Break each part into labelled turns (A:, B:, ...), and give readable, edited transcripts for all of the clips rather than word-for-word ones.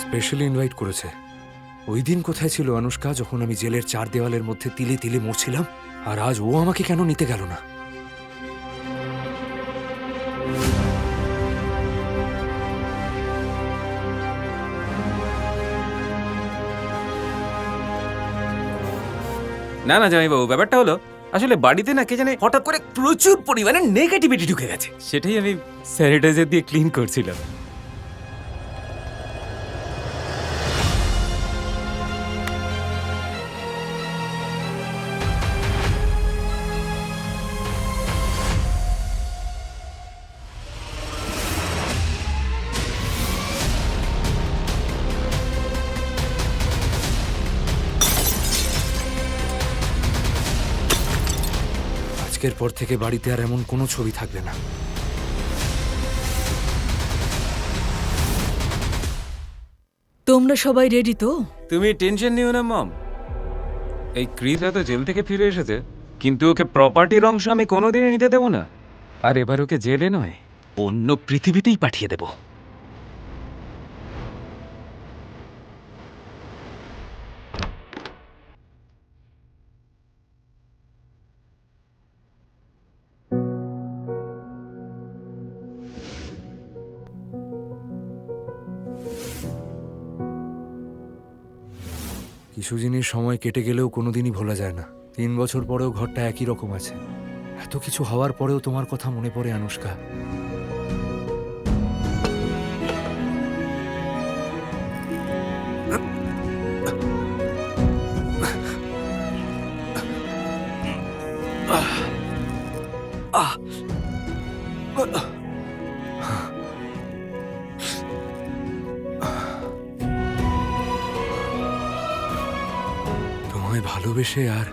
A: Specially invite করেছে। ওই দিন কোথায় ছিল অনুষ্কা, যখন আমি জেলের 4 দেওয়ালের মধ্যে তিলে তিলে মরছিলাম? আর আজ ও আমাকে কেন নিতে গেল না?
B: না না জামাইবাবু, ব্যাপারটা হলো আসলে বাড়িতে না কে জানে হঠাৎ করে প্রচুর পরিমাণে নেগেটিভিটি ঢুকে গেছে, সেটাই আমি স্যানিটাইজার দিয়ে ক্লিন করছিলাম।
A: আজকের পর থেকে বাড়িতে আর এমন কোনো ছবি থাকবে না।
C: তোমরা সবাই রেডি তো?
B: তুমি টেনশন নিও না মম। এই ক্রিস হয়তো জেল থেকে ফিরে এসেছে, কিন্তু ওকে প্রপার্টির অংশ আমি কোনোদিনই নিতে দেবো না। আর এবার ওকে জেলে নয়, অন্য পৃথিবীতেই পাঠিয়ে দেবো।
A: কিছু জিনিস সময় কেটে গেলেও কোনোদিনই ভোলা যায় না। 3 বছর পরেও ঘরটা একই রকম আছে। এত কিছু হওয়ার পরেও তোমার কথা মনে পড়ে অনুষ্কা। তোমায় ভালোবেসে আর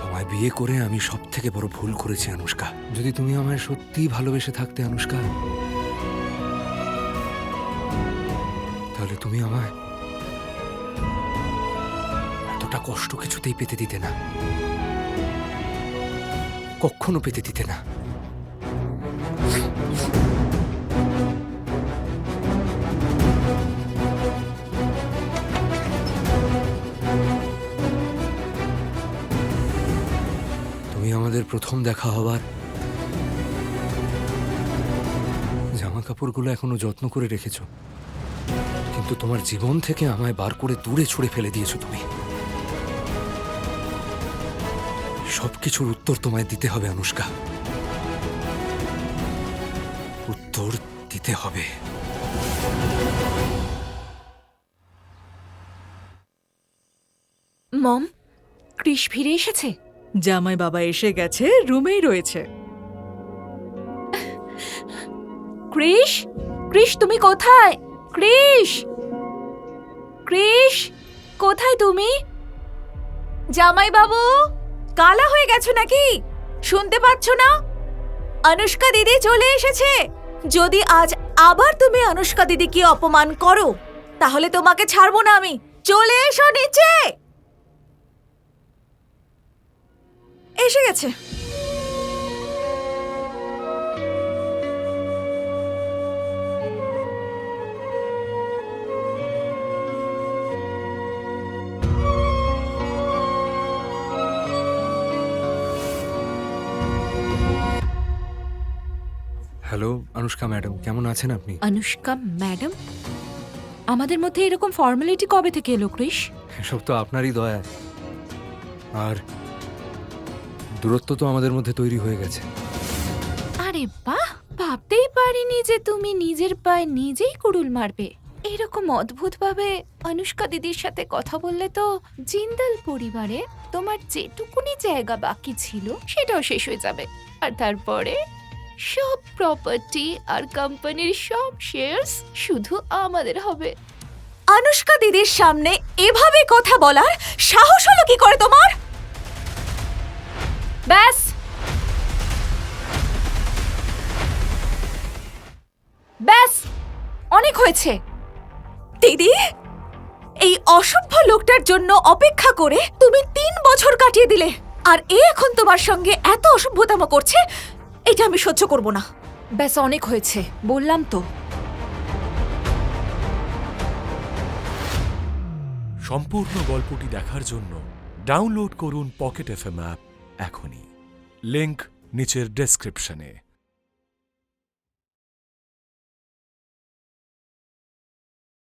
A: তোমায় বিয়ে করে আমি সব থেকে বড় ভুল করেছি অনুষ্কা। যদি তুমি আমায় সত্যিই ভালোবেসে থাকতে অনুষ্কা, তাহলে তুমি আমায় এতটা কষ্ট কিছুতেই পেতে দিতে না, কখনো পেতে দিতে না। তুমি আমাদের প্রথম দেখা হবার জামা কাপড়গুলো এখনো যত্ন করে রেখেছো, কিন্তু তোমার জীবন থেকে আমায় বার করে দূরে ছুঁড়ে ফেলে দিয়েছো তুমি। সবকিছুর উত্তর তোমায় দিতে হবে অনুষ্কা, উত্তর দিতে হবে।
D: মম, ক্রিস ফিরে এসেছে?
C: জামাই বাবা এসে গেছে, রুমেই রয়েছে।
D: ক্রিস, ক্রিস তুমি কোথায়? ক্রিস, ক্রিস কোথায় তুমি? জামাই বাবু, কালা হয়ে গেছো নাকি? শুনতে পাচ্ছ না? অনুষ্কা দিদি চলে এসেছে। যদি আজ আবার তুমি অনুষ্কা দিদিকে অপমান করো, তাহলে তোমাকে ছাড়বো না আমি। চলে এসো নিচে। এসে গেছে।
A: হ্যালো অনুষ্কা ম্যাডাম, কেমন আছেন আপনি?
D: অনুষ্কা ম্যাডাম, আমাদের মধ্যে এরকম ফর্মালিটি কবে থেকে এলো ক্রিস?
A: এসব তো আপনারই দয়া। আর দূরত্ব তো আমাদের মধ্যে তৈরি হয়ে গেছে।
D: আরে বাহ, ভাবতেই পারিনি যে তুমি নিজের পায়ে নিজেই কুড়ুল মারবে। এরকম অদ্ভুত ভাবে অনুষ্কা দিদির সাথে কথা বললে তো জিন্দাল পরিবারে তোমার যেটুকুনি জায়গা বাকি ছিল সেটাও শেষ হয়ে যাবে। আর তারপরে সব প্রপার্টি আর কোম্পানির সব শেয়ারস শুধু আমাদের হবে। অনুষ্কা দিদির সামনে এভাবে কথা বলার সাহস হলো কি করে তোমার? ব্যাস, ব্যাস, অনেক হয়েছে। দিদি, এই অসভ্য লোকটার জন্য অপেক্ষা করে তুমি 3 বছর কাটিয়ে দিলে, আর এ এখন তোমার সঙ্গে এত অসভ্যতাম করছে, এটা আমি সহ্য করব না। ব্যাস, অনেক হয়েছে, বললাম তো।
E: সম্পূর্ণ গল্পটি দেখার জন্য ডাউনলোড করুন পকেট এফএম অ্যাপ এখনই। লিংক নিচের ডেসক্রিপশনে।